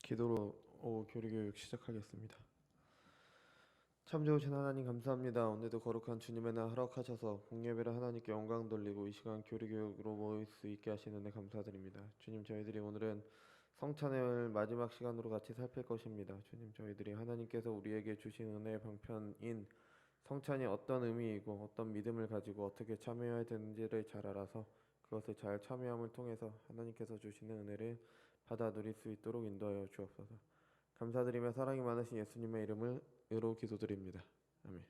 기도로 교리교육 시작하겠습니다. 참 좋으신 하나님 감사합니다. 오늘도 거룩한 주님의 날 허락하셔서 공예배를 하나님께 영광 돌리고 이 시간 교리교육으로 모일 수 있게 하시는 데 감사드립니다. 주님, 저희들이 오늘은 성찬을 마지막 시간으로 같이 살필 것입니다. 주님, 저희들이 하나님께서 우리에게 주신 은혜의 방편인 성찬이 어떤 의미이고 어떤 믿음을 가지고 어떻게 참여해야 되는지를 잘 알아서 그것을 잘 참여함을 통해서 하나님께서 주시는 은혜를 받아 누릴 수 있도록 인도하여 주옵소서. 감사드리며 사랑이 많으신 예수님의 이름으로 기도드립니다. 아멘.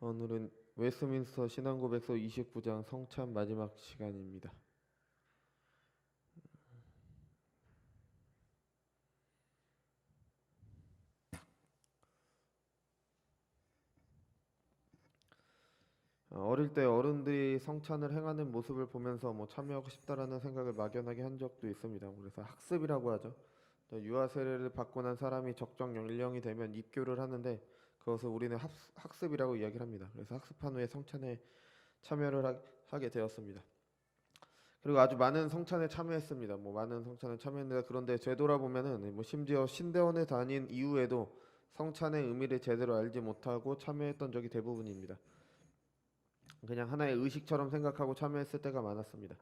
오늘은 웨스트민스터 신앙고백서 29장 성찬 마지막 시간입니다. 어릴 때 어른들이 성찬을 행하는 모습을 보면서 참여하고 싶다라는 생각을 막연하게 한 적도 있습니다. 그래서 학습이라고 하죠. 유아 세례를 받고 난 사람이 적정 연령이 되면 입교를 하는데 그것을 우리는 학습이라고 이야기를 합니다. 그래서 학습한 후에 성찬에 참여를 하게 되었습니다. 그리고 아주 많은 성찬에 참여했습니다. 많은 성찬에 참여했는데 그런데 되돌아보면은 심지어 신대원에 다닌 이후에도 성찬의 의미를 제대로 알지 못하고 참여했던 적이 대부분입니다. 그냥 하나의 의식처럼 생각하고 참여했을 때가 많았습니다.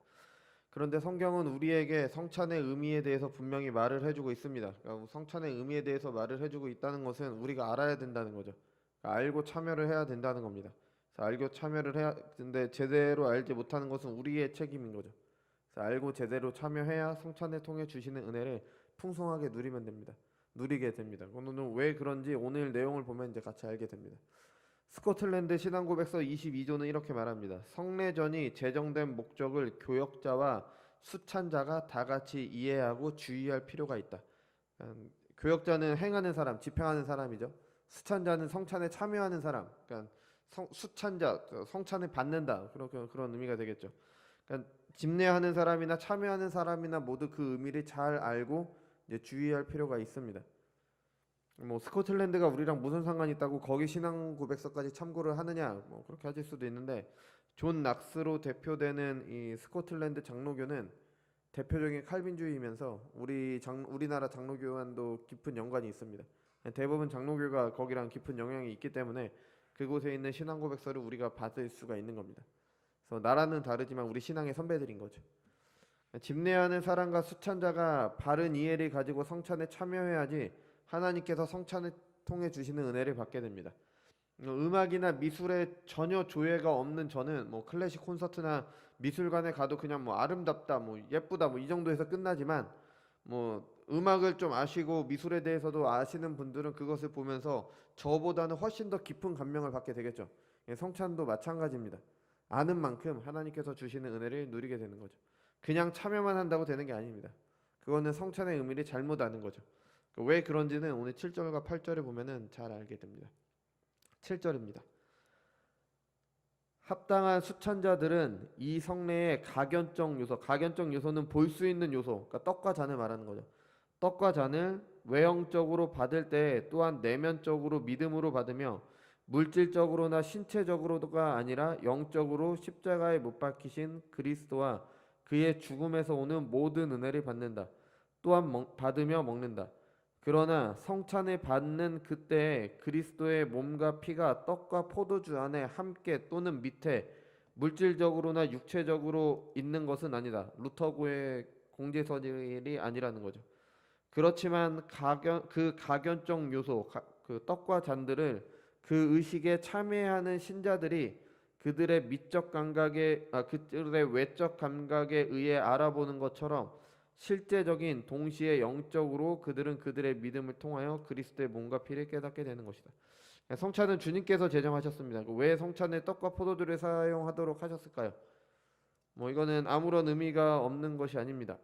그런데 성경은 우리에게 성찬의 의미에 대해서 분명히 말을 해주고 있습니다. 그러니까 성찬의 의미에 대해서 말을 해주고 있다는 것은 우리가 알아야 된다는 거죠. 그러니까 알고 참여를 해야 된다는 겁니다. 그래서 알고 참여를 해야 되는데 제대로 알지 못하는 것은 우리의 책임인 거죠. 그래서 알고 제대로 참여해야 성찬을 통해 주시는 은혜를 풍성하게 누리게 됩니다. 오늘은 왜 그런지 오늘 내용을 보면 이제 같이 알게 됩니다. 스코틀랜드 신앙고백서 22조는 이렇게 말합니다. 성례전이 제정된 목적을 교역자와 수찬자가 다 같이 이해하고 주의할 필요가 있다. 교역자는 행하는 사람, 집행하는 사람이죠. 수찬자는 성찬에 참여하는 사람, 그러니까 수찬자, 성찬을 받는다. 그런 의미가 되겠죠. 그러니까 집례하는 사람이나 참여하는 사람이나 모두 그 의미를 잘 알고 이제 주의할 필요가 있습니다. 스코틀랜드가 우리랑 무슨 상관이 있다고 거기 신앙 고백서까지 참고를 하느냐, 그렇게 하실 수도 있는데, 존 낙스로 대표되는 이 스코틀랜드 장로교는 대표적인 칼빈주의이면서 우리나라 장로교와도 깊은 연관이 있습니다. 대부분 장로교가 거기랑 깊은 영향이 있기 때문에 그곳에 있는 신앙 고백서를 우리가 받을 수가 있는 겁니다. 그래서 나라는 다르지만 우리 신앙의 선배들인 거죠. 집례하는 사람과 수찬자가 바른 이해를 가지고 성찬에 참여해야지 하나님께서 성찬을 통해 주시는 은혜를 받게 됩니다. 음악이나 미술에 전혀 조예가 없는 저는 클래식 콘서트나 미술관에 가도 그냥 아름답다, 예쁘다, 이 정도에서 끝나지만 음악을 좀 아시고 미술에 대해서도 아시는 분들은 그것을 보면서 저보다는 훨씬 더 깊은 감명을 받게 되겠죠. 성찬도 마찬가지입니다. 아는 만큼 하나님께서 주시는 은혜를 누리게 되는 거죠. 그냥 참여만 한다고 되는 게 아닙니다. 그거는 성찬의 의미를 잘못 아는 거죠. 왜 그런지는 오늘 7절과 8절에 보면은 잘 알게 됩니다. 7절입니다. 합당한 수찬자들은 이 성례의 가견적 요소는 볼 수 있는 요소, 그러니까 떡과 잔을 말하는 거죠. 떡과 잔을 외형적으로 받을 때 또한 내면적으로 믿음으로 받으며 물질적으로나 신체적으로가 아니라 영적으로 십자가에 못 박히신 그리스도와 그의 죽음에서 오는 모든 은혜를 받는다. 또한 받으며 먹는다. 그러나 성찬을 받는 그때에 그리스도의 몸과 피가 떡과 포도주 안에 함께 또는 밑에 물질적으로나 육체적으로 있는 것은 아니다. 루터고의 공제서질이 아니라는 거죠. 그렇지만 그 가견적 요소, 그 떡과 잔들을 그 의식에 참여하는 신자들이 그들의 그들의 외적 감각에 의해 알아보는 것처럼 실제적인 동시에 영적으로 그들은 그들의 믿음을 통하여 그리스도의 몸과 피를 깨닫게 되는 것이다. 성찬은 주님께서 제정하셨습니다. 왜 성찬에 떡과 포도주를 사용하도록 하셨을까요? 이거는 아무런 의미가 없는 것이 아닙니다.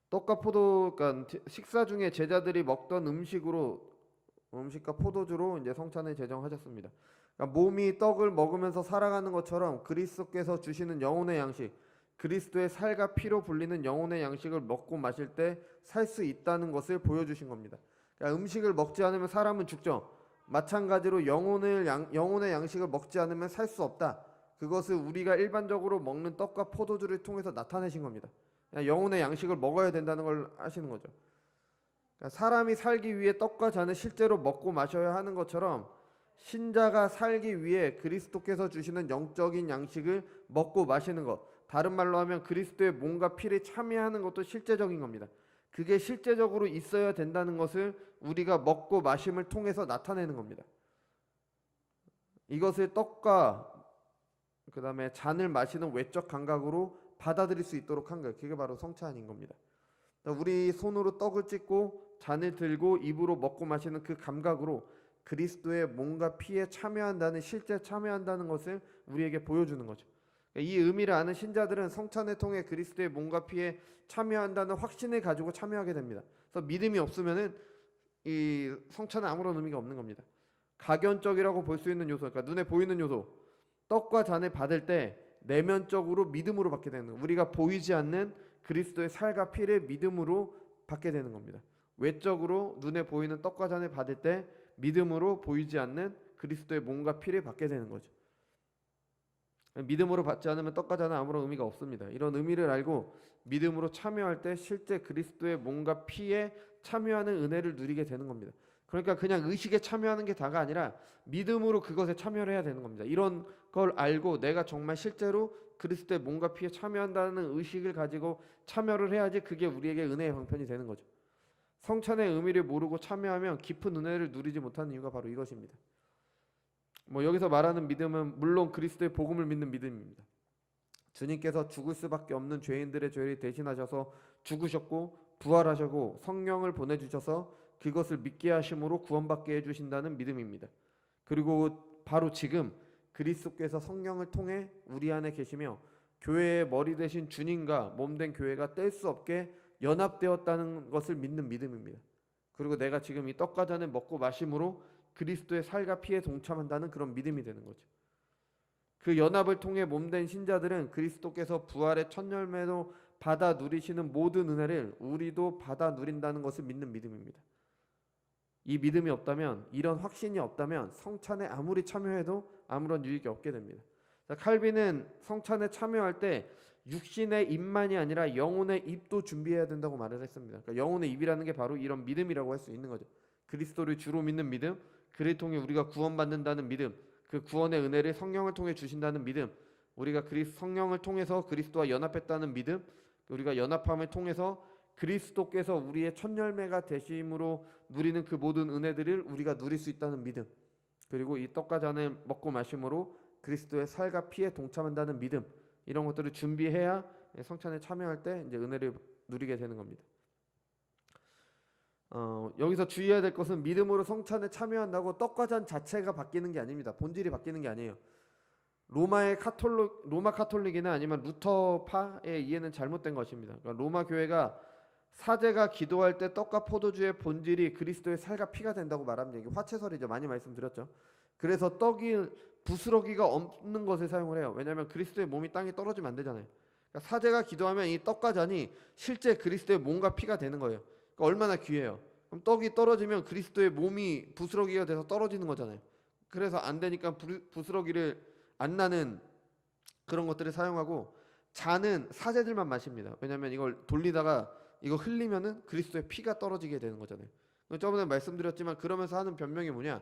떡과 포도, 그러니까 식사 중에 제자들이 먹던 음식과 포도주로 이제 성찬을 제정하셨습니다. 그러니까 몸이 떡을 먹으면서 살아가는 것처럼 그리스도께서 주시는 영혼의 양식, 그리스도의 살과 피로 불리는 영혼의 양식을 먹고 마실 때 살 수 있다는 것을 보여주신 겁니다. 그러니까 음식을 먹지 않으면 사람은 죽죠. 마찬가지로 영혼의 양식을 먹지 않으면 살 수 없다. 그것을 우리가 일반적으로 먹는 떡과 포도주를 통해서 나타내신 겁니다. 그러니까 영혼의 양식을 먹어야 된다는 걸 하시는 거죠. 그러니까 사람이 살기 위해 떡과 잔을 실제로 먹고 마셔야 하는 것처럼 신자가 살기 위해 그리스도께서 주시는 영적인 양식을 먹고 마시는 것, 다른 말로 하면 그리스도의 몸과 피를 참여하는 것도 실제적인 겁니다. 그게 실제적으로 있어야 된다는 것을 우리가 먹고 마심을 통해서 나타내는 겁니다. 이것을 떡과 그 다음에 잔을 마시는 외적 감각으로 받아들일 수 있도록 한 거예요. 그게 바로 성찬인 겁니다. 우리 손으로 떡을 찢고 잔을 들고 입으로 먹고 마시는 그 감각으로 그리스도의 몸과 피에 참여한다는, 실제 참여한다는 것을 우리에게 보여주는 거죠. 이 의미를 아는 신자들은 성찬을 통해 그리스도의 몸과 피에 참여한다는 확신을 가지고 참여하게 됩니다. 그래서 믿음이 없으면은 이 성찬은 아무런 의미가 없는 겁니다. 가견적이라고 볼 수 있는 요소, 그러니까 눈에 보이는 요소, 떡과 잔을 받을 때 내면적으로 믿음으로 받게 되는 거예요. 우리가 보이지 않는 그리스도의 살과 피를 믿음으로 받게 되는 겁니다. 외적으로 눈에 보이는 떡과 잔을 받을 때 믿음으로 보이지 않는 그리스도의 몸과 피를 받게 되는 거죠. 믿음으로 받지 않으면 떡과 잔은 아무런 의미가 없습니다. 이런 의미를 알고 믿음으로 참여할 때 실제 그리스도의 몸과 피에 참여하는 은혜를 누리게 되는 겁니다. 그러니까 그냥 의식에 참여하는 게 다가 아니라 믿음으로 그것에 참여를 해야 되는 겁니다. 이런 걸 알고 내가 정말 실제로 그리스도의 몸과 피에 참여한다는 의식을 가지고 참여를 해야지 그게 우리에게 은혜의 방편이 되는 거죠. 성찬의 의미를 모르고 참여하면 깊은 은혜를 누리지 못하는 이유가 바로 이것입니다. 여기서 말하는 믿음은 물론 그리스도의 복음을 믿는 믿음입니다. 주님께서 죽을 수밖에 없는 죄인들의 죄를 대신하셔서 죽으셨고 부활하셨고 성령을 보내주셔서 그것을 믿게 하심으로 구원받게 해주신다는 믿음입니다. 그리고 바로 지금 그리스도께서 성령을 통해 우리 안에 계시며 교회의 머리 되신 주님과 몸된 교회가 뗄 수 없게 연합되었다는 것을 믿는 믿음입니다. 그리고 내가 지금 이 떡과 잔을 먹고 마심으로 그리스도의 살과 피에 동참한다는 그런 믿음이 되는 거죠. 그 연합을 통해 몸된 신자들은 그리스도께서 부활의 첫 열매로 받아 누리시는 모든 은혜를 우리도 받아 누린다는 것을 믿는 믿음입니다. 이 믿음이 없다면, 이런 확신이 없다면 성찬에 아무리 참여해도 아무런 유익이 없게 됩니다. 칼빈은 성찬에 참여할 때 육신의 입만이 아니라 영혼의 입도 준비해야 된다고 말을 했습니다. 그러니까 영혼의 입이라는 게 바로 이런 믿음이라고 할 수 있는 거죠. 그리스도를 주로 믿는 믿음, 그를 통해 우리가 구원받는다는 믿음, 그 구원의 은혜를 성령을 통해 주신다는 믿음, 우리가 성령을 통해서 그리스도와 연합했다는 믿음, 우리가 연합함을 통해서 그리스도께서 우리의 첫 열매가 되심으로 누리는 그 모든 은혜들을 우리가 누릴 수 있다는 믿음, 그리고 이 떡과 잔을 먹고 마심으로 그리스도의 살과 피에 동참한다는 믿음, 이런 것들을 준비해야 성찬에 참여할 때 이제 은혜를 누리게 되는 겁니다. 여기서 주의해야 될 것은 믿음으로 성찬에 참여한다고 떡과 잔 자체가 바뀌는 게 아닙니다. 본질이 바뀌는 게 아니에요. 로마 카톨릭이나 아니면 루터파의 이해는 잘못된 것입니다. 그러니까 로마 교회가 사제가 기도할 때 떡과 포도주의 본질이 그리스도의 살과 피가 된다고 말합니다. 이게 화채설이죠. 많이 말씀드렸죠. 그래서 떡이 부스러기가 없는 것을 사용을 해요. 왜냐하면 그리스도의 몸이 땅에 떨어지면 안 되잖아요. 그러니까 사제가 기도하면 이 떡과 잔이 실제 그리스도의 몸과 피가 되는 거예요. 그러니까 얼마나 귀해요. 그럼 떡이 떨어지면 그리스도의 몸이 부스러기가 돼서 떨어지는 거잖아요. 그래서 안 되니까 부스러기를 안 나는 그런 것들을 사용하고, 잔은 사제들만 마십니다. 왜냐하면 이걸 돌리다가 이거 흘리면은 그리스도의 피가 떨어지게 되는 거잖아요. 저번에 말씀드렸지만 그러면서 하는 변명이 뭐냐?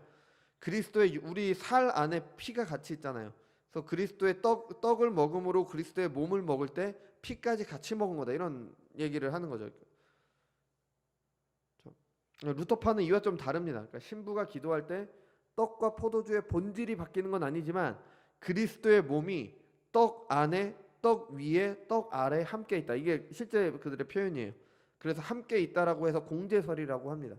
그리스도의 우리 살 안에 피가 같이 있잖아요. 그래서 그리스도의 떡을 먹음으로 그리스도의 몸을 먹을 때 피까지 같이 먹은 거다, 이런 얘기를 하는 거죠. 루터파는 이와 좀 다릅니다. 그러니까 신부가 기도할 때 떡과 포도주의 본질이 바뀌는 건 아니지만 그리스도의 몸이 떡 안에, 떡 위에, 떡 아래에 함께 있다. 이게 실제 그들의 표현이에요. 그래서 함께 있다라고 해서 공제설이라고 합니다.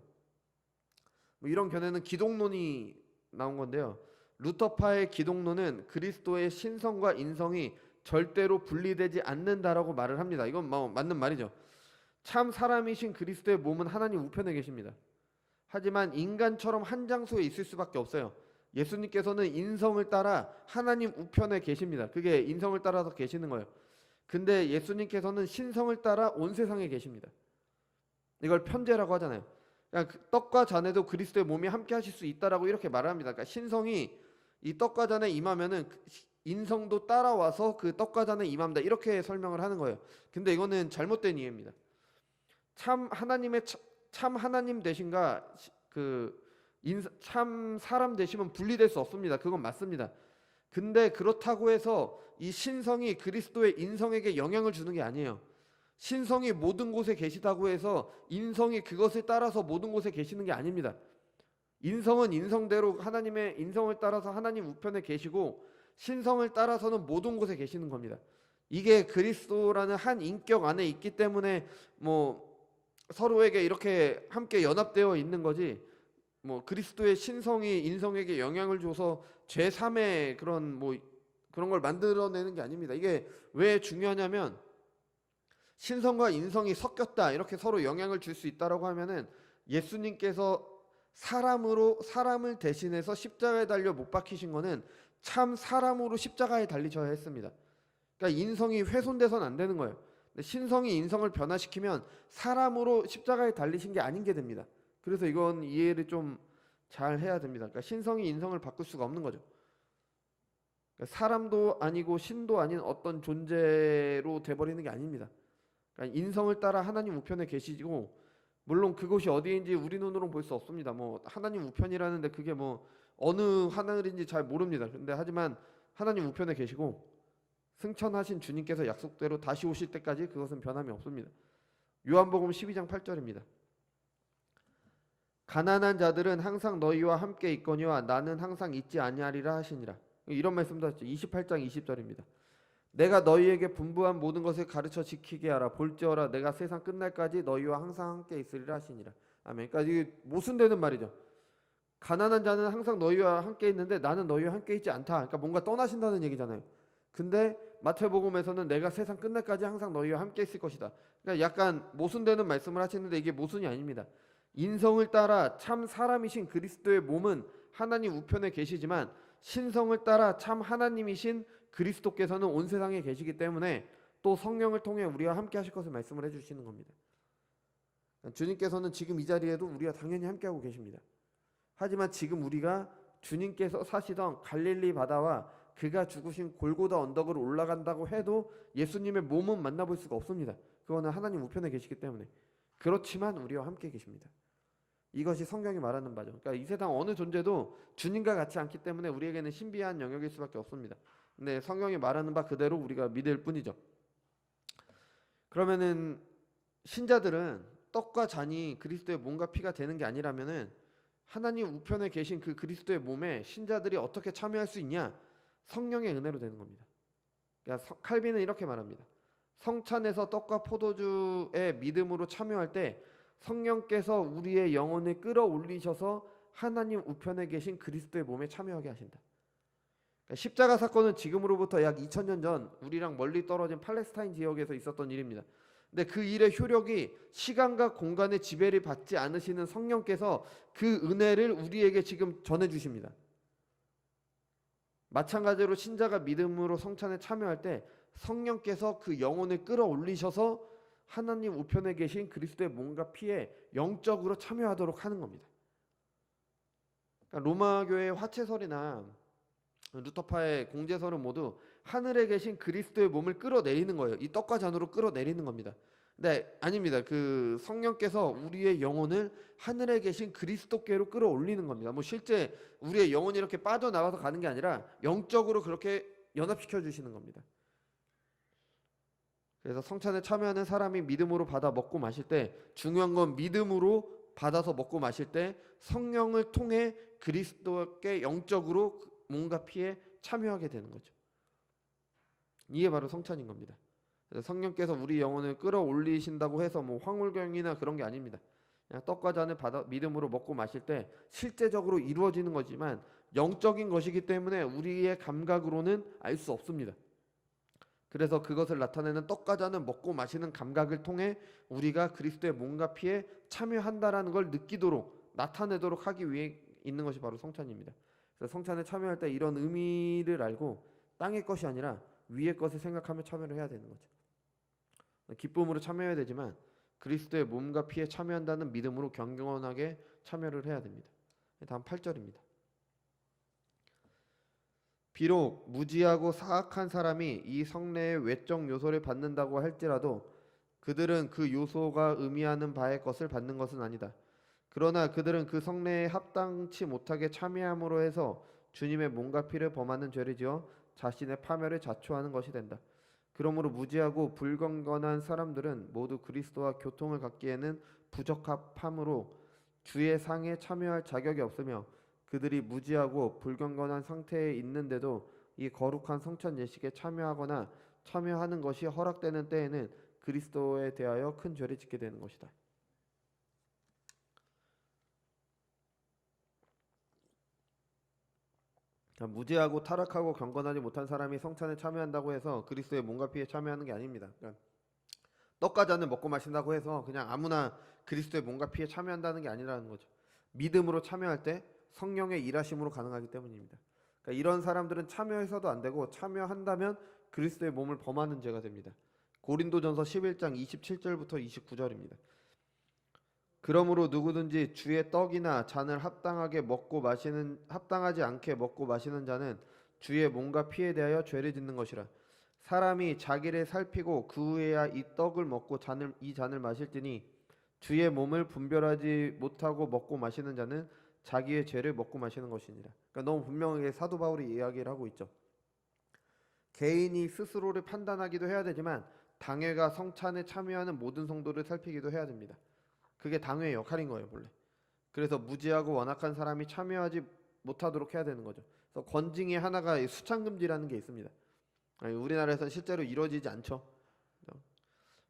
이런 견해는 기독론이 나온 건데요. 루터파의 기독론은 그리스도의 신성과 인성이 절대로 분리되지 않는다라고 말을 합니다. 이건 맞는 말이죠. 참 사람이신 그리스도의 몸은 하나님 우편에 계십니다. 하지만 인간처럼 한 장소에 있을 수밖에 없어요. 예수님께서는 인성을 따라 하나님 우편에 계십니다. 그게 인성을 따라서 계시는 거예요. 근데 예수님께서는 신성을 따라 온 세상에 계십니다. 이걸 편재라고 하잖아요. 그러니까 그 떡과 잔에도 그리스도의 몸이 함께 하실 수 있다라고 이렇게 말합니다. 그러니까 신성이 이 떡과 잔에 임하면은 인성도 따라와서 그 떡과 잔에 임합니다. 이렇게 설명을 하는 거예요. 근데 이거는 잘못된 이해입니다. 참 하나님의 참 하나님 되신가 참 사람 되시면 분리될 수 없습니다. 그건 맞습니다. 근데 그렇다고 해서 이 신성이 그리스도의 인성에게 영향을 주는 게 아니에요. 신성이 모든 곳에 계시다고 해서 인성이 그것을 따라서 모든 곳에 계시는 게 아닙니다. 인성은 인성대로 하나님의 인성을 따라서 하나님 우편에 계시고, 신성을 따라서는 모든 곳에 계시는 겁니다. 이게 그리스도라는 한 인격 안에 있기 때문에 뭐 서로에게 이렇게 함께 연합되어 있는 거지, 뭐 그리스도의 신성이 인성에게 영향을 줘서 제3의 그런 걸 만들어내는 게 아닙니다. 이게 왜 중요하냐면, 신성과 인성이 섞였다 이렇게 서로 영향을 줄 수 있다라고 하면은, 예수님께서 사람을 대신해서 십자가에 달려 못 박히신 거는 참 사람으로 십자가에 달리셔야 했습니다. 그러니까 인성이 훼손돼서는 안 되는 거예요. 근데 신성이 인성을 변화시키면 사람으로 십자가에 달리신 게 아닌 게 됩니다. 그래서 이건 이해를 좀 잘 해야 됩니다. 그러니까 신성이 인성을 바꿀 수가 없는 거죠. 그러니까 사람도 아니고 신도 아닌 어떤 존재로 돼버리는 게 아닙니다. 그러니까 인성을 따라 하나님 우편에 계시고, 물론 그곳이 어디인지 우리 눈으로는 볼 수 없습니다. 뭐 하나님 우편이라는데 그게 뭐 어느 하늘인지 잘 모릅니다. 근데 하지만 하나님 우편에 계시고, 승천하신 주님께서 약속대로 다시 오실 때까지 그것은 변함이 없습니다. 요한복음 12장 8절입니다. 가난한 자들은 항상 너희와 함께 있거니와 나는 항상 있지 아니하리라 하시니라. 이런 말씀도 하셨죠. 28장 20절입니다. 내가 너희에게 분부한 모든 것을 가르쳐 지키게 하라. 볼지어라 내가 세상 끝날까지 너희와 항상 함께 있으리라 하시니라. 아멘. 그러니까 이게 모순되는 말이죠. 가난한 자는 항상 너희와 함께 있는데 나는 너희와 함께 있지 않다. 그러니까 뭔가 떠나신다는 얘기잖아요. 근데 마태복음에서는 내가 세상 끝날까지 항상 너희와 함께 있을 것이다. 그러니까 약간 모순되는 말씀을 하시는데 이게 모순이 아닙니다. 인성을 따라 참 사람이신 그리스도의 몸은 하나님 우편에 계시지만, 신성을 따라 참 하나님이신 그리스도께서는 온 세상에 계시기 때문에 또 성령을 통해 우리와 함께 하실 것을 말씀을 해주시는 겁니다. 주님께서는 지금 이 자리에도 우리와 당연히 함께하고 계십니다. 하지만 지금 우리가 주님께서 사시던 갈릴리 바다와 그가 죽으신 골고다 언덕으로 올라간다고 해도 예수님의 몸은 만나볼 수가 없습니다. 그거는 하나님 우편에 계시기 때문에. 그렇지만 우리와 함께 계십니다. 이것이 성경이 말하는 바죠. 그러니까 이 세상 어느 존재도 주님과 같지 않기 때문에 우리에게는 신비한 영역일 수밖에 없습니다. 근데 성경이 말하는 바 그대로 우리가 믿을 뿐이죠. 그러면은 신자들은 떡과 잔이 그리스도의 몸과 피가 되는 게 아니라면은 하나님 우편에 계신 그 그리스도의 몸에 신자들이 어떻게 참여할 수 있냐? 성령의 은혜로 되는 겁니다. 그러니까 칼빈은 이렇게 말합니다. 성찬에서 떡과 포도주의 믿음으로 참여할 때 성령께서 우리의 영혼을 끌어올리셔서 하나님 우편에 계신 그리스도의 몸에 참여하게 하신다. 그러니까 십자가 사건은 지금으로부터 약 2000년 전 우리랑 멀리 떨어진 팔레스타인 지역에서 있었던 일입니다. 근데 그 일의 효력이 시간과 공간의 지배를 받지 않으시는 성령께서 그 은혜를 우리에게 지금 전해주십니다. 마찬가지로 신자가 믿음으로 성찬에 참여할 때 성령께서 그 영혼을 끌어올리셔서 하나님 우편에 계신 그리스도의 몸과 피에 영적으로 참여하도록 하는 겁니다. 그러니까 로마 교회의 화채설이나 루터파의 공제설은 모두 하늘에 계신 그리스도의 몸을 끌어내리는 거예요. 이 떡과 잔으로 끌어내리는 겁니다. 근데 아닙니다. 그 성령께서 우리의 영혼을 하늘에 계신 그리스도께로 끌어올리는 겁니다. 뭐 실제 우리의 영혼이 이렇게 빠져나가서 가는 게 아니라 영적으로 그렇게 연합시켜 주시는 겁니다. 그래서 성찬에 참여하는 사람이 믿음으로 받아 먹고 마실 때, 중요한 건 믿음으로 받아서 먹고 마실 때 성령을 통해 그리스도께 영적으로 몸과 피에 참여하게 되는 거죠. 이게 바로 성찬인 겁니다. 그래서 성령께서 우리 영혼을 끌어올리신다고 해서 뭐 황홀경이나 그런 게 아닙니다. 그냥 떡과 잔을 받아 믿음으로 먹고 마실 때 실제적으로 이루어지는 거지만 영적인 것이기 때문에 우리의 감각으로는 알 수 없습니다. 그래서 그것을 나타내는 떡과 잔을 먹고 마시는 감각을 통해 우리가 그리스도의 몸과 피에 참여한다라는 걸 느끼도록 나타내도록 하기 위해 있는 것이 바로 성찬입니다. 그래서 성찬에 참여할 때 이런 의미를 알고 땅의 것이 아니라 위의 것을 생각하며 참여를 해야 되는 거죠. 기쁨으로 참여해야 되지만 그리스도의 몸과 피에 참여한다는 믿음으로 경건하게 참여를 해야 됩니다. 다음 8절입니다. 비록 무지하고 사악한 사람이 이 성례의 외적 요소를 받는다고 할지라도 그들은 그 요소가 의미하는 바의 것을 받는 것은 아니다. 그러나 그들은 그 성례에 합당치 못하게 참여함으로 해서 주님의 몸과 피를 범하는 죄를 지어 자신의 파멸을 자초하는 것이 된다. 그러므로 무지하고 불건건한 사람들은 모두 그리스도와 교통을 갖기에는 부적합함으로 주의 상에 참여할 자격이 없으며 그들이 무지하고 불건건한 상태에 있는데도 이 거룩한 성찬 예식에 참여하거나 참여하는 것이 허락되는 때에는 그리스도에 대하여 큰 죄를 짓게 되는 것이다. 무지하고 타락하고 경건하지 못한 사람이 성찬에 참여한다고 해서 그리스도의 몸과 피에 참여하는 게 아닙니다. 그러니까 떡과자는 먹고 마신다고 해서 그냥 아무나 그리스도의 몸과 피에 참여한다는 게 아니라는 거죠. 믿음으로 참여할 때 성령의 일하심으로 가능하기 때문입니다. 그러니까 이런 사람들은 참여해서도 안 되고 참여한다면 그리스도의 몸을 범하는 죄가 됩니다. 고린도전서 11장 27절부터 29절입니다. 그러므로 누구든지 주의 떡이나 잔을 합당하지 않게 먹고 마시는 자는 주의 몸과 피에 대하여 죄를 짓는 것이라. 사람이 자기를 살피고 그 후에야 이 떡을 먹고 이 잔을 마실지니 주의 몸을 분별하지 못하고 먹고 마시는 자는 자기의 죄를 먹고 마시는 것이니라. 그러니까 너무 분명하게 사도 바울이 이야기를 하고 있죠. 개인이 스스로를 판단하기도 해야 되지만 당회가 성찬에 참여하는 모든 성도를 살피기도 해야 됩니다. 그게 당회의 역할인 거예요, 본래. 그래서 무지하고 완악한 사람이 참여하지 못하도록 해야 되는 거죠. 그래서 권징의 하나가 수찬금지라는 게 있습니다. 우리나라에서는 실제로 이루어지지 않죠.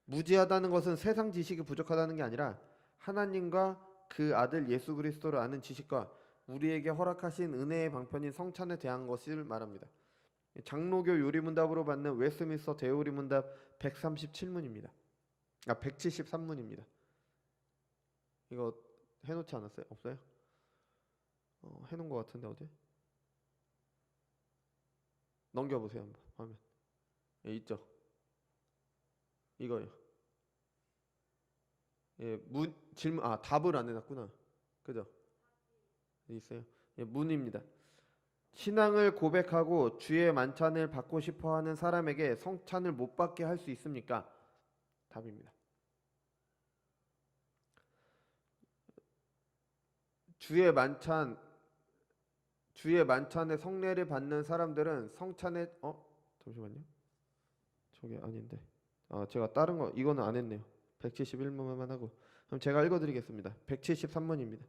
무지하다는 것은 세상 지식이 부족하다는 게 아니라 하나님과 그 아들 예수 그리스도를 아는 지식과 우리에게 허락하신 은혜의 방편인 성찬에 대한 것을 말합니다. 장로교 요리문답으로 받는 웨스트민스터 대요리문답 137문입니다. 173문입니다. 이거 해놓지 않았어요? 없어요? 해놓은 것 같은데 어디? 넘겨보세요 한번 화면. 예, 있죠? 이거요. 예, 질문 답을 안 해놨구나. 그죠? 있어요. 예, 문입니다. 신앙을 고백하고 주의 만찬을 받고 싶어하는 사람에게 성찬을 못 받게 할 수 있습니까? 답입니다. 주의 만찬의 성례를 받는 사람들은 성찬에 잠시만요. 저게 아닌데. 제가 다른 거 이거는 안 했네요. 171문만 하고. 그럼 제가 읽어드리겠습니다. 173문입니다.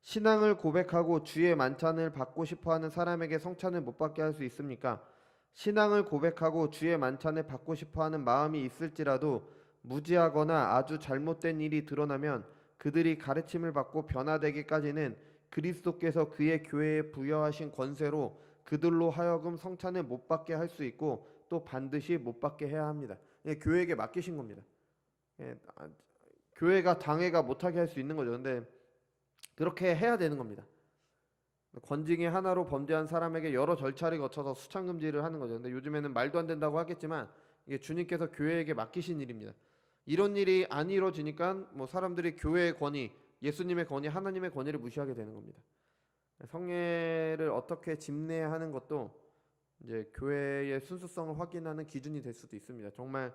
신앙을 고백하고 주의 만찬을 받고 싶어하는 사람에게 성찬을 못 받게 할 수 있습니까? 신앙을 고백하고 주의 만찬을 받고 싶어하는 마음이 있을지라도 무지하거나 아주 잘못된 일이 드러나면 그들이 가르침을 받고 변화되기까지는 그리스도께서 그의 교회에 부여하신 권세로 그들로 하여금 성찬을 못 받게 할 수 있고 또 반드시 못 받게 해야 합니다. 교회에게 맡기신 겁니다. 교회가 당회가 못하게 할 수 있는 거죠. 근데 그렇게 해야 되는 겁니다. 권징의 하나로 범죄한 사람에게 여러 절차를 거쳐서 수찬금지를 하는 거죠. 근데 요즘에는 말도 안 된다고 하겠지만 이게 주님께서 교회에게 맡기신 일입니다. 이런 일이 안 이루어지니까 뭐 사람들이 교회의 권위, 예수님의 권위, 하나님의 권위를 무시하게 되는 겁니다. 성례를 어떻게 집례하는 것도 이제 교회의 순수성을 확인하는 기준이 될 수도 있습니다. 정말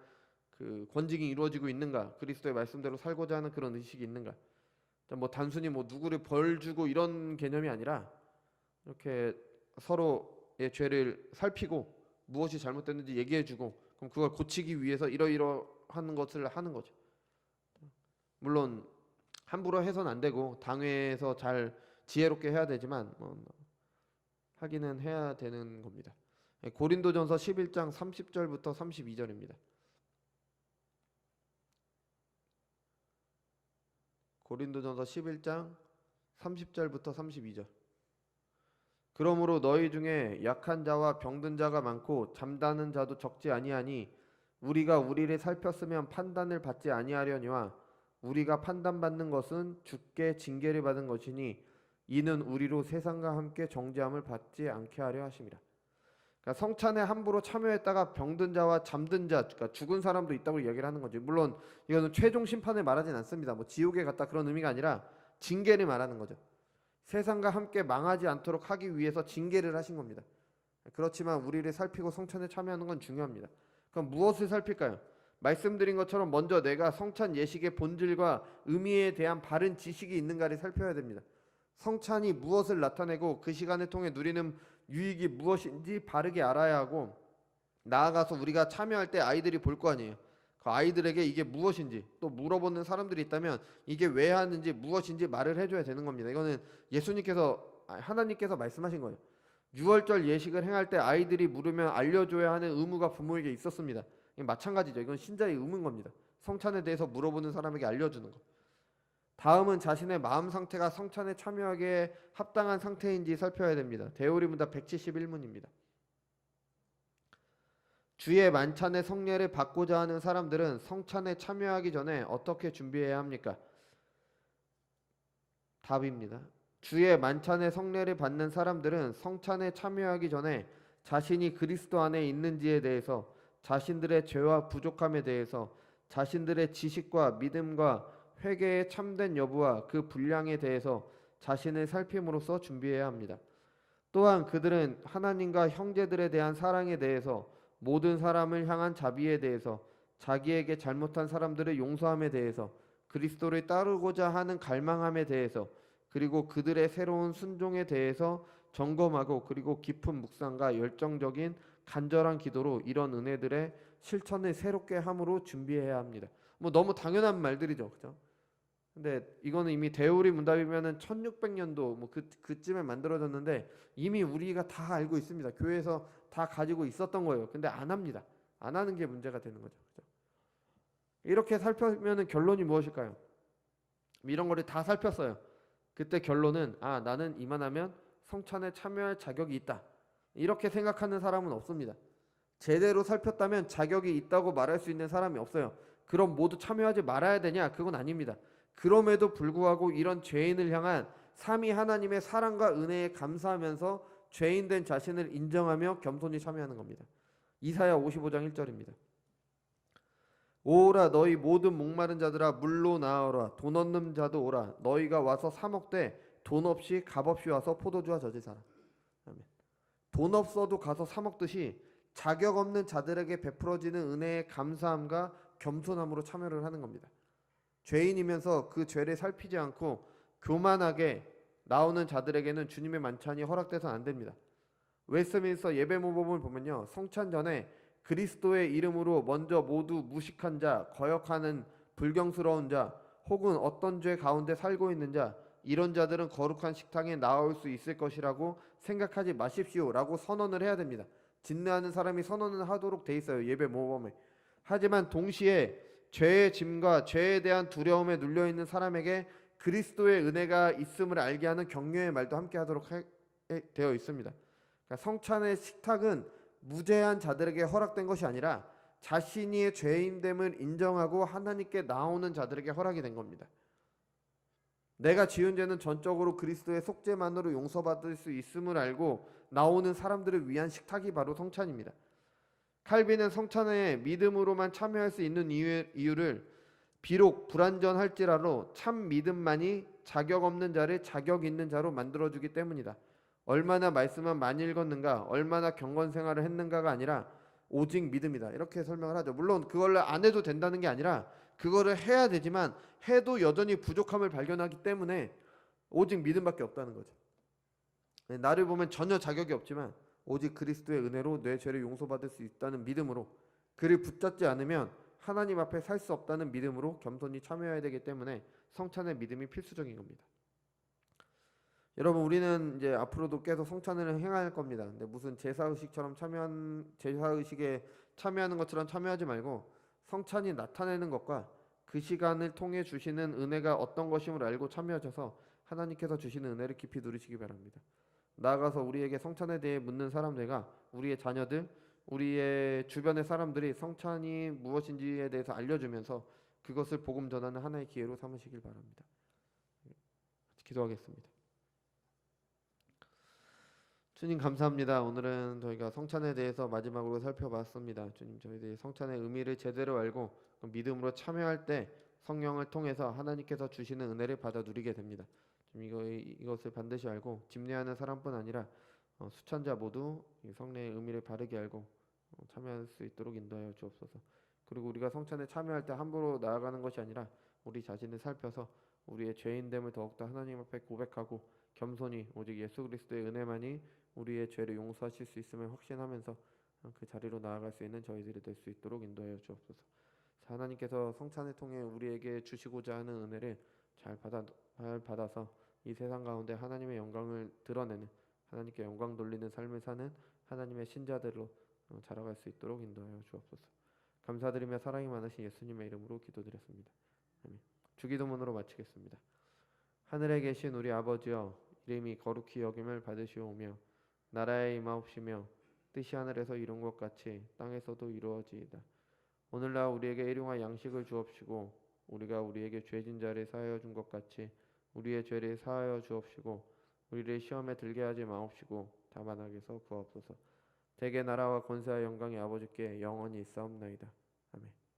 그 권징이 이루어지고 있는가, 그리스도의 말씀대로 살고자 하는 그런 의식이 있는가. 뭐 단순히 뭐 누구를 벌 주고 이런 개념이 아니라 이렇게 서로의 죄를 살피고 무엇이 잘못됐는지 얘기해주고 그럼 그걸 고치기 위해서 이러이러하는 것을 하는 거죠. 물론 함부로 해서는 안 되고 당회에서 잘 지혜롭게 해야 되지만 하기는 해야 되는 겁니다. 고린도전서 11장 30절부터 32절입니다. 고린도전서 11장 30절부터 32절. 그러므로 너희 중에 약한 자와 병든 자가 많고 잠자는 자도 적지 아니하니 우리가 우리를 살폈으면 판단을 받지 아니하려니와 우리가 판단받는 것은 주께 징계를 받은 것이니 이는 우리로 세상과 함께 정죄함을 받지 않게 하려 하심이라. 그러니까 성찬에 함부로 참여했다가 병든 자와 잠든 자, 그러니까 죽은 사람도 있다고 이야기를 하는 거죠. 물론 이거는 최종 심판을 말하진 않습니다. 뭐 지옥에 갔다 그런 의미가 아니라 징계를 말하는 거죠. 세상과 함께 망하지 않도록 하기 위해서 징계를 하신 겁니다. 그렇지만 우리를 살피고 성찬에 참여하는 건 중요합니다. 그럼 무엇을 살필까요? 말씀드린 것처럼 먼저 내가 성찬 예식의 본질과 의미에 대한 바른 지식이 있는가를 살펴야 됩니다. 성찬이 무엇을 나타내고 그 시간을 통해 누리는 유익이 무엇인지 바르게 알아야 하고, 나아가서 우리가 참여할 때 아이들이 볼 거 아니에요. 그 아이들에게 이게 무엇인지 또 물어보는 사람들이 있다면 이게 왜 하는지 무엇인지 말을 해줘야 되는 겁니다. 이거는 하나님께서 말씀하신 거예요. 유월절 예식을 행할 때 아이들이 물으면 알려줘야 하는 의무가 부모에게 있었습니다. 마찬가지죠. 이건 신자의 의무인 겁니다. 성찬에 대해서 물어보는 사람에게 알려주는 것. 다음은 자신의 마음 상태가 성찬에 참여하기에 합당한 상태인지 살펴야 됩니다. 대오리문답 171문입니다. 주의 만찬의 성례를 받고자 하는 사람들은 성찬에 참여하기 전에 어떻게 준비해야 합니까? 답입니다. 주의 만찬의 성례를 받는 사람들은 성찬에 참여하기 전에 자신이 그리스도 안에 있는지에 대해서, 자신들의 죄와 부족함에 대해서, 자신들의 지식과 믿음과 회개의 참된 여부와 그 분량에 대해서 자신을 살핌으로써 준비해야 합니다. 또한 그들은 하나님과 형제들에 대한 사랑에 대해서, 모든 사람을 향한 자비에 대해서, 자기에게 잘못한 사람들을 용서함에 대해서, 그리스도를 따르고자 하는 갈망함에 대해서, 그리고 그들의 새로운 순종에 대해서 점검하고, 그리고 깊은 묵상과 열정적인 간절한 기도로 이런 은혜들의 실천을 새롭게 함으로 준비해야 합니다. 뭐 너무 당연한 말들이죠, 그죠? 근데 이거는 이미 대우리 문답이면은 1600년도 뭐 그쯤에 만들어졌는데 이미 우리가 다 알고 있습니다. 교회에서 다 가지고 있었던 거예요. 근데 안 합니다. 안 하는 게 문제가 되는 거죠, 그죠? 이렇게 살펴면은 결론이 무엇일까요? 이런 거를 다 살폈어요. 그때 결론은 나는 이만하면 성찬에 참여할 자격이 있다, 이렇게 생각하는 사람은 없습니다. 제대로 살폈다면 자격이 있다고 말할 수 있는 사람이 없어요. 그럼 모두 참여하지 말아야 되냐? 그건 아닙니다. 그럼에도 불구하고 이런 죄인을 향한 삼위 하나님의 사랑과 은혜에 감사하면서 죄인된 자신을 인정하며 겸손히 참여하는 겁니다. 이사야 55장 1절입니다. 오라 너희 모든 목마른 자들아 물로 나아오라, 돈 없는 자도 오라, 너희가 와서 사 먹되 돈 없이 값없이 와서 포도주와 젖을 사라. 아멘. 돈 없어도 가서 사 먹듯이 자격 없는 자들에게 베풀어지는 은혜의 감사함과 겸손함으로 참여를 하는 겁니다. 죄인이면서 그 죄를 살피지 않고 교만하게 나오는 자들에게는 주님의 만찬이 허락돼서는 안 됩니다. 웨스트민스터 예배모범을 보면요, 성찬 전에 그리스도의 이름으로 먼저 모두 무식한 자, 거역하는 불경스러운 자, 혹은 어떤 죄 가운데 살고 있는 자, 이런 자들은 거룩한 식탁에 나올 수 있을 것이라고 생각하지 마십시오 라고 선언을 해야 됩니다. 진노하는 사람이 선언을 하도록 돼 있어요, 예배 모범에. 하지만 동시에 죄의 짐과 죄에 대한 두려움에 눌려있는 사람에게 그리스도의 은혜가 있음을 알게 하는 격려의 말도 함께 하도록 되어 있습니다. 그러니까 성찬의 식탁은 무죄한 자들에게 허락된 것이 아니라 자신이 죄인됨을 인정하고 하나님께 나오는 자들에게 허락이 된 겁니다. 내가 지은 죄는 전적으로 그리스도의 속죄만으로 용서받을 수 있음을 알고 나오는 사람들을 위한 식탁이 바로 성찬입니다. 칼빈은 성찬에 믿음으로만 참여할 수 있는 이유를 비록 불완전할지라도 참 믿음만이 자격 없는 자를 자격 있는 자로 만들어주기 때문이다. 얼마나 말씀만 많이 읽었는가, 얼마나 경건 생활을 했는가가 아니라 오직 믿음이다, 이렇게 설명을 하죠. 물론 그걸 안 해도 된다는 게 아니라 그거를 해야 되지만 해도 여전히 부족함을 발견하기 때문에 오직 믿음밖에 없다는 거죠. 나를 보면 전혀 자격이 없지만 오직 그리스도의 은혜로 내 죄를 용서받을 수 있다는 믿음으로, 그를 붙잡지 않으면 하나님 앞에 살 수 없다는 믿음으로 겸손히 참여해야 되기 때문에 성찬의 믿음이 필수적인 겁니다. 여러분, 우리는 이제 앞으로도 계속 성찬을 행할 겁니다. 근데 무슨 제사의식에 참여하는 것처럼 참여하지 말고 성찬이 나타내는 것과 그 시간을 통해 주시는 은혜가 어떤 것임을 알고 참여하셔서 하나님께서 주시는 은혜를 깊이 누리시기 바랍니다. 나아가서 우리에게 성찬에 대해 묻는 사람들과 우리의 자녀들, 우리의 주변의 사람들이 성찬이 무엇인지에 대해서 알려주면서 그것을 복음 전하는 하나의 기회로 삼으시길 바랍니다. 기도하겠습니다. 주님 감사합니다. 오늘은 저희가 성찬에 대해서 마지막으로 살펴봤습니다. 주님 저희들이 성찬의 의미를 제대로 알고 그 믿음으로 참여할 때 성령을 통해서 하나님께서 주시는 은혜를 받아 누리게 됩니다. 좀 이것을 반드시 알고 집례하는 사람뿐 아니라 수찬자 모두 이 성례의 의미를 바르게 알고 참여할 수 있도록 인도하여 주옵소서. 그리고 우리가 성찬에 참여할 때 함부로 나아가는 것이 아니라 우리 자신을 살펴서 우리의 죄인됨을 더욱더 하나님 앞에 고백하고 겸손히 오직 예수 그리스도의 은혜만이 우리의 죄를 용서하실 수 있음을 확신하면서 그 자리로 나아갈 수 있는 저희들이 될 수 있도록 인도하여 주옵소서. 자, 하나님께서 성찬을 통해 우리에게 주시고자 하는 은혜를 잘 받아서 이 세상 가운데 하나님의 영광을 드러내는 하나님께 영광 돌리는 삶을 사는 하나님의 신자들로 자라갈 수 있도록 인도하여 주옵소서. 감사드리며 사랑이 많으신 예수님의 이름으로 기도드렸습니다. 아멘. 주기도문으로 마치겠습니다. 하늘에 계신 우리 아버지여, 이름이 거룩히 여김을 받으시오며 나라에 임하옵시며 뜻이 하늘에서 이룬 것 같이 땅에서도 이루어지이다. 오늘날 우리에게 일용할 양식을 주옵시고 우리가 우리에게 죄진 자를 사하여 준 것 같이 우리의 죄를 사하여 주옵시고 우리를 시험에 들게 하지 마옵시고 다만 악에서 구하옵소서. 대개 나라와 권세와 영광이 아버지께 영원히 있사옵나이다. 아멘.